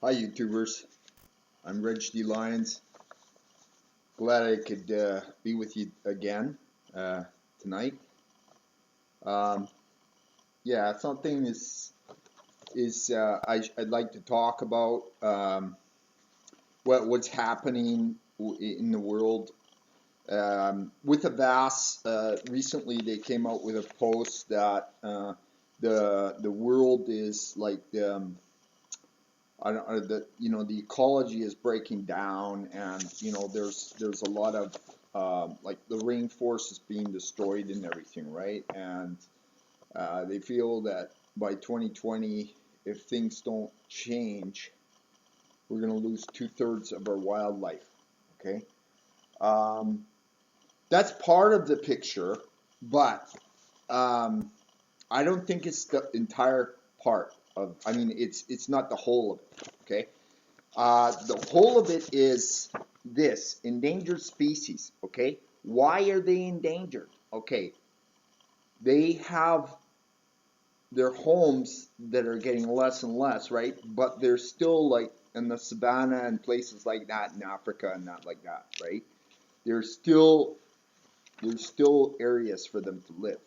Hi YouTubers, I'm Reg D. Lyons. Glad I could be with you again tonight. Yeah, something I'd like to talk about what's happening in the world. With S.A.G.A, recently they came out with a post that the world is like the ecology is breaking down, and there's a lot of like the rainforest is being destroyed and everything, right? And they feel that by 2020, if things don't change, we're going to lose 2/3 of our wildlife. Okay, that's part of the picture, but I don't think it's the entire part of. I mean, it's not the whole of it. Okay. The whole of it is this: endangered species. Okay, why are they endangered? Okay, they have their homes that are getting less and less, right? But they're still like in the savannah and places like that in Africa and not like that, right? There's still areas for them to live.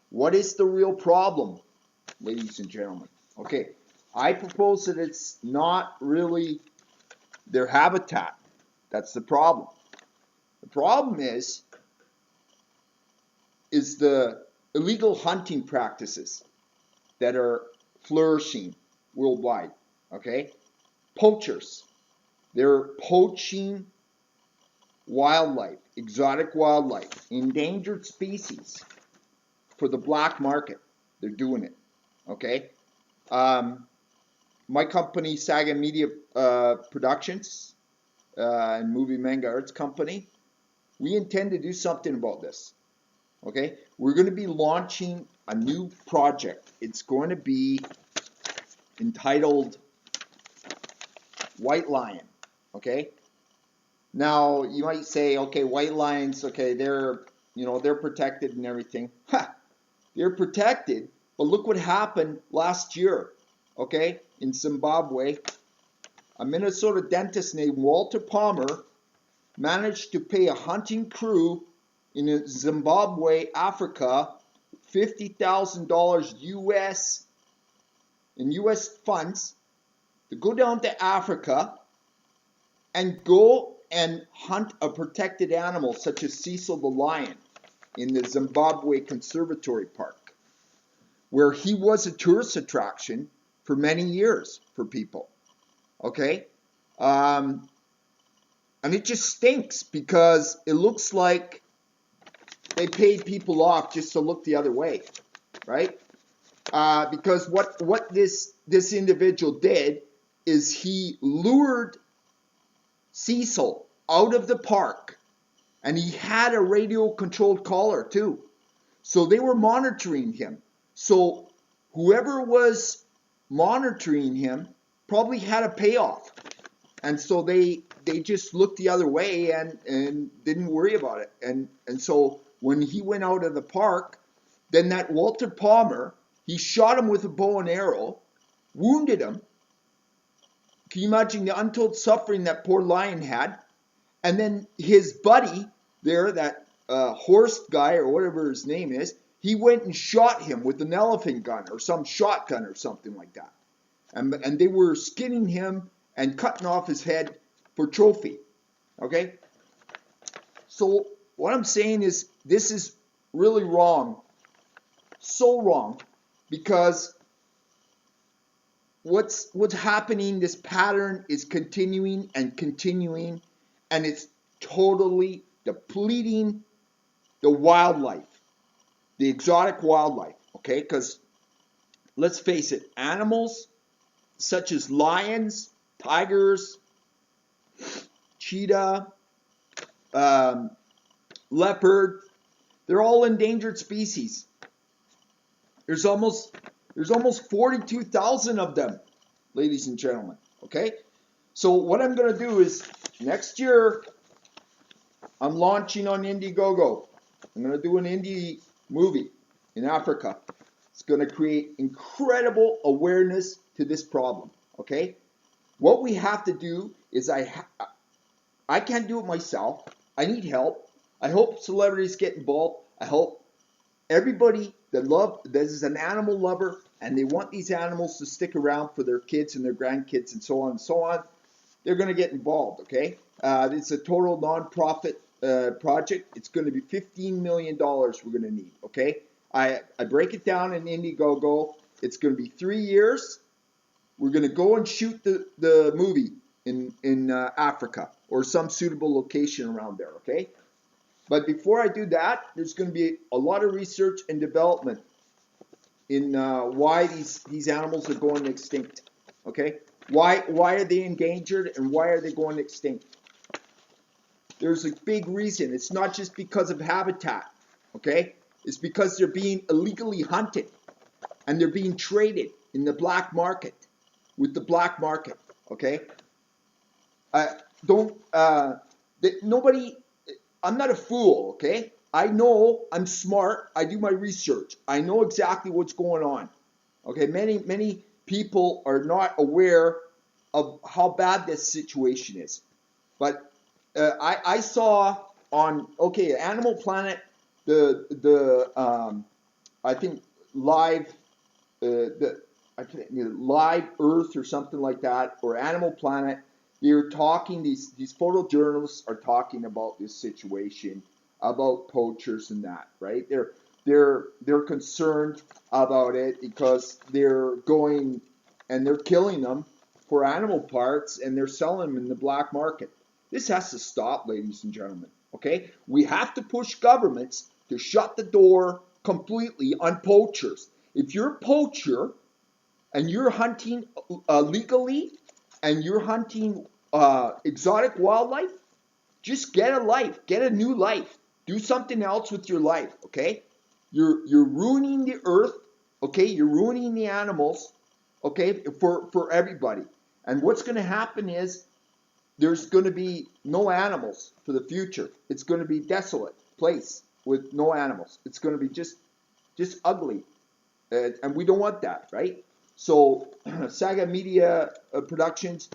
What is the real problem, ladies and gentlemen? Okay, I propose that it's not really their habitat. That's the problem. The problem is the illegal hunting practices that are flourishing worldwide. Okay? Poachers. They're poaching wildlife, exotic wildlife, endangered species for the black market. They're doing it. Okay? My company, S.A.G.A Media Productions, and Movie Manga Arts Company, we intend to do something about this. Okay, we're going to be launching a new project. It's going to be entitled White Lion. Okay, now you might say, okay, white lions, okay, they're protected and everything. Ha, they're protected, but look what happened last year. Okay, in Zimbabwe, a Minnesota dentist named Walter Palmer managed to pay a hunting crew in Zimbabwe, Africa, $50,000 US in US funds to go down to Africa and go and hunt a protected animal such as Cecil the lion in the Zimbabwe Conservatory Park, where he was a tourist attraction for many years for people. Okay? And it just stinks because it looks like they paid people off just to look the other way, right? Because what this individual did is he lured Cecil out of the park, and he had a radio-controlled collar too. So they were monitoring him. So whoever was monitoring him probably had a payoff, and so they just looked the other way and didn't worry about it. And so when he went out of the park, then that Walter Palmer, he shot him with a bow and arrow, wounded him. Can you imagine the untold suffering that poor lion had? And then his buddy there, that horse guy or whatever his name is, he went and shot him with an elephant gun or some shotgun or something like that. And they were skinning him and cutting off his head for trophy. Okay? So what I'm saying is this is really wrong. So wrong, because what's happening, this pattern is continuing and continuing, and it's totally depleting the wildlife, the exotic wildlife, okay? Because let's face it, animals such as lions, tigers, cheetah, leopard, they're all endangered species. There's almost 42,000 of them, ladies and gentlemen, okay? So what I'm going to do is next year I'm launching on Indiegogo. I'm going to do an indie movie in Africa. It's going to create incredible awareness to this problem, okay? What we have to do is I can't do it myself. I need help. I hope celebrities get involved. I hope everybody that is an animal lover and they want these animals to stick around for their kids and their grandkids and so on and so on, they're going to get involved, okay? It's a total nonprofit project. It's going to be $15 million we're going to need, okay? I break it down in Indiegogo. It's going to be 3 years. We're going to go and shoot the movie in Africa or some suitable location around there, okay? But before I do that, there's going to be a lot of research and development in why these animals are going extinct, okay? Why are they endangered and why are they going extinct? There's a big reason. It's not just because of habitat, okay? It's because they're being illegally hunted and they're being traded in the black market with the black market, okay? Nobody, I'm not a fool, okay? I know I'm smart. I do my research. I know exactly what's going on, okay? Many people are not aware of how bad this situation is. But I saw on, okay, Animal Planet, I think live, Live Earth or something like that, or Animal Planet, they're talking, these photojournalists are talking about this situation, about poachers and that, right? They're concerned about it because they're going and they're killing them for animal parts and they're selling them in the black market. This has to stop, ladies and gentlemen, okay? We have to push governments to shut the door completely on poachers. If you're a poacher and you're hunting legally and you're hunting exotic wildlife, just get a life, get a new life. Do something else with your life, okay? You're ruining the earth, okay? You're ruining the animals, okay, for everybody. And what's going to happen is there's going to be no animals for the future. It's going to be a desolate place with no animals. It's going to be just ugly. And we don't want that, right? So S.A.G.A Media Productions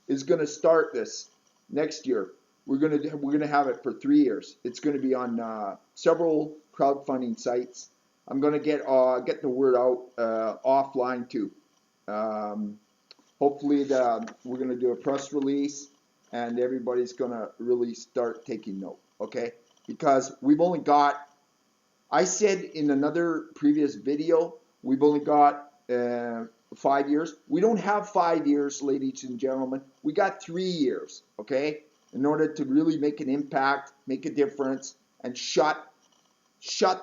is going to start this next year. We're going to have it for 3 years. It's going to be on several crowdfunding sites. I'm going to get the word out offline too. Hopefully we're going to do a press release and everybody's going to really start taking note, okay? Because we've only got, I said in another previous video, we've only got 5 years. We don't have 5 years, ladies and gentlemen. We got 3 years, okay? In order to really make an impact, make a difference, and shut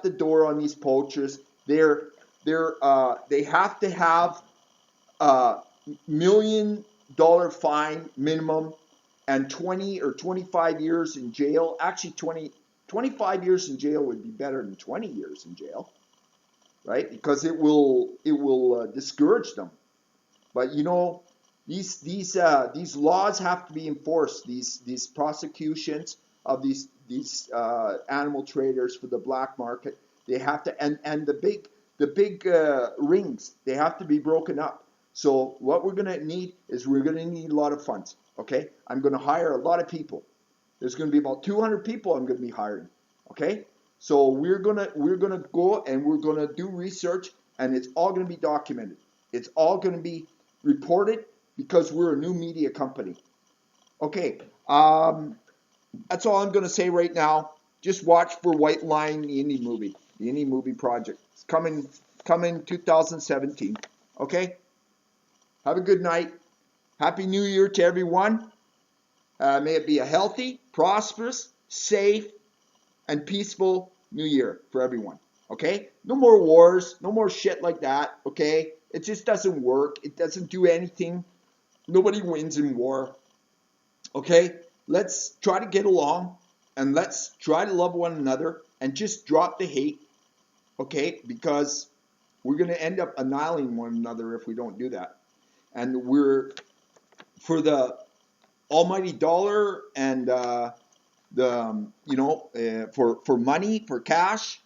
the door on these poachers. They have to have $1 million fine minimum and 20 or 25 years in jail. Actually, 25 years in jail would be better than 20 years in jail, right? Because it will discourage them. But you know, these laws have to be enforced. These prosecutions of these animal traders for the black market, they have to, and the big rings, they have to be broken up. So what we're gonna need is we're gonna need a lot of funds. Okay, I'm gonna hire a lot of people. There's gonna be about 200 people I'm gonna be hiring. Okay, so we're gonna go and we're gonna do research, and it's all gonna be documented. It's all gonna be reported because we're a new media company. Okay, that's all I'm gonna say right now. Just watch for White Line, the indie movie project. It's coming 2017. Okay, have a good night. Happy New Year to everyone. May it be a healthy, prosperous, safe, and peaceful New Year for everyone. Okay? No more wars. No more shit like that. Okay? It just doesn't work. It doesn't do anything. Nobody wins in war. Okay? Let's try to get along and let's try to love one another and just drop the hate. Okay? Because we're going to end up annihilating one another if we don't do that. And we're for the almighty dollar and for money, for cash,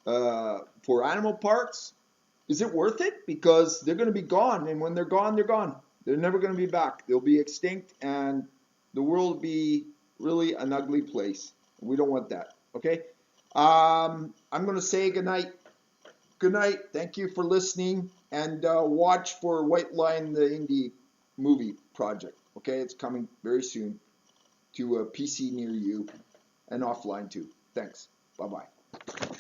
for animal parts, is it worth it? Because they're going to be gone, and when they're gone, they're gone. They're never going to be back. They'll be extinct, and the world will be really an ugly place. We don't want that. Okay. I'm going to say good night. Good night. Thank you for listening, and watch for White Line, the indie movie project. Okay, it's coming very soon to a PC near you and offline too. Thanks. Bye bye.